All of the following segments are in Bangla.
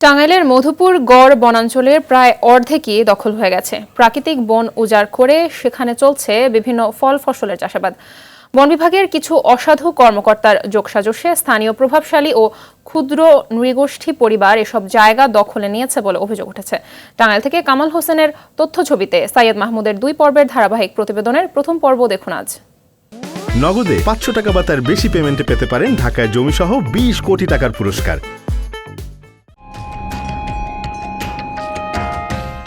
টাঙ্গাইলের মধুপুর গড় বনাঞ্চলের প্রায় অর্ধেকই দখল হয়ে গেছে। প্রাকৃতিক বন উজাড় করে সেখানে চলছে বিভিন্ন ফল ফসলের চাষাবাদ। বন বিভাগের কিছু অসাধু কর্মকর্তার যোগসাজশে স্থানীয় প্রভাবশালী ও ক্ষুদ্র নৃগোষ্ঠী পরিবার এসব জায়গা দখলে নিয়েছে বলে অভিযোগ উঠেছে। টাঙ্গাইল থেকে কামাল হোসেনের তথ্যছবিতে সাইয়েদ মাহমুদের 2 পর্বের ধারাবাহিক প্রতিবেদনের প্রথম পর্ব দেখুন আজ। নগদে 500 টাকা বা তার বেশি পেমেন্টে পেতে পারেন ঢাকায় জমিসহ 20 কোটি টাকার পুরস্কার।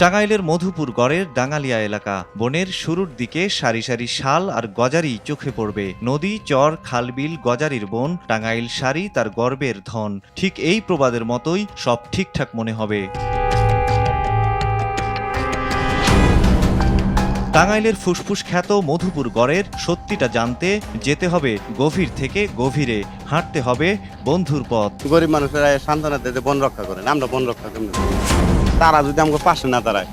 টাঙ্গাইলের মধুপুর গড়ের ডাঙ্গালিয়া এলাকা। বনের শুরুর দিকে সারি সারি শাল আর গজারি চোখে পড়বে। নদী, চর, খালবিল, গজারির বন, টাঙ্গাইল সারি তার গর্বের ধন। ঠিক এই প্রবাদের মতোই সব ঠিকঠাক মনে হবে। টাঙ্গাইলের ফুসফুস খ্যাত মধুপুর গড়ের সত্যিটা জানতে যেতে হবে গভীর থেকে গভীরে, হাঁটতে হবে বন্ধুর পথ। গরিব মানুষেরা সান্ত্বনা দিতে বন রক্ষা করেন, আমরা বন রক্ষা করি তারা যদি আমাকে পাশে না দাঁড়ায়।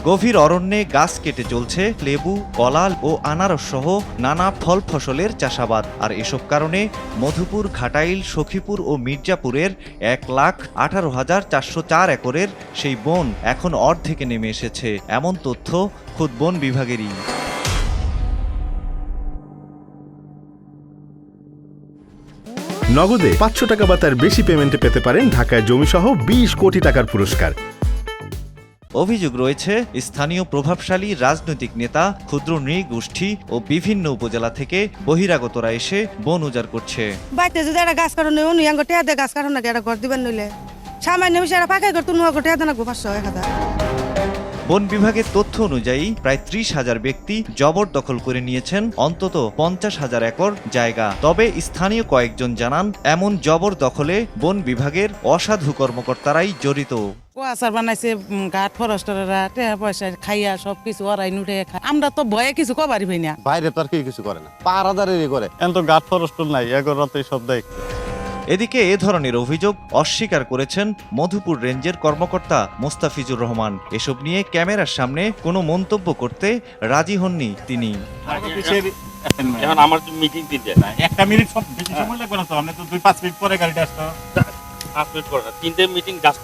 গভীর অরণ্যে গাছ কেটে চলছে লেবু, কলা ও আনারস সহ নানা ফল ফসলের চাষাবাদ। আর এসব কারণে মধুপুর, ঘাটাইল, সখীপুর ও মির্জাপুরের 1,18,404 একরের সেই বন এখন অর্ধেকে নেমে এসেছে, এমন তথ্য খোদ বন বিভাগেরই। নগদে 500 টাকা বা তার বেশি পেমেন্টে পেতে পারেন ঢাকায় জমিসহ 20 কোটি টাকার পুরস্কার। অভিযোগ রয়েছে স্থানীয় প্রভাবশালী রাজনৈতিক নেতা, ক্ষুদ্র নৃগোষ্ঠী ও বিভিন্ন উপজেলা থেকে বহিরাগতরা এসে বন উজাড় করছে। বাইতে যদি একটা গাছ কারণ গাছ কারণ নাকি একটা ঘর দিবেন নইলে সামান্য বিষয় পাকা করতো গোটে না 500-1000। বন বিভাগের তথ্য অনুযায়ী প্রায় 30,000 ব্যক্তি জবরদখল করে নিয়েছেন অন্তত 50,000 একর জায়গা। তবে স্থানীয় কয়েকজন জানান, এমন জবরদখলে বন বিভাগের অসাধু কর্মকর্তারাই জড়িত। কুয়াশার বানাইছে ঘাট ফরেস্টাররা টাকা পয়সা খাইয়া সবকিছু ওরাই নুটে খায়। আমরা তো ভয়ে কিছু কবারই ভাই না। বাইরে তো আর কেউ কিছু করে না, পাহারাদারেরই করে। এখন তো গাছ ফরেস্টার নাই, এগোরাতেই সব দায়িত্ব। এদিকে এ ধরনের অভিযোগ অস্বীকার করেছেন মধুপুর রেঞ্জের কর্মকর্তা মোস্তাফিজুর রহমান। এসব নিয়ে ক্যামেরার সামনে কোনো মন্তব্য করতে রাজি হননি তিনি। এখন আমার মিটিং দিতে একটা মিনিট সব বেশি সময় লাগবে না তো, আপনি তো 2-5 মিনিট পরে গাড়িটা আসতো। 5 মিনিট পর 3টে মিটিং জাস্ট।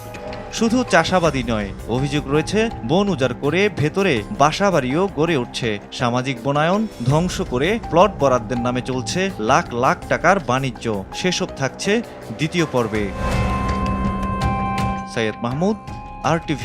শুধু চাষাবাদই নয়, অভিযোগ রয়েছে বন উজাড় করে ভেতরে বাসাবাড়িও গড়ে উঠছে। সামাজিক বনায়ন ধ্বংস করে প্লট বরাদ্দের নামে চলছে লাখ লাখ টাকার বাণিজ্য। সেসব থাকছে দ্বিতীয় পর্বে। সাইয়েদ মাহমুদ, RTV।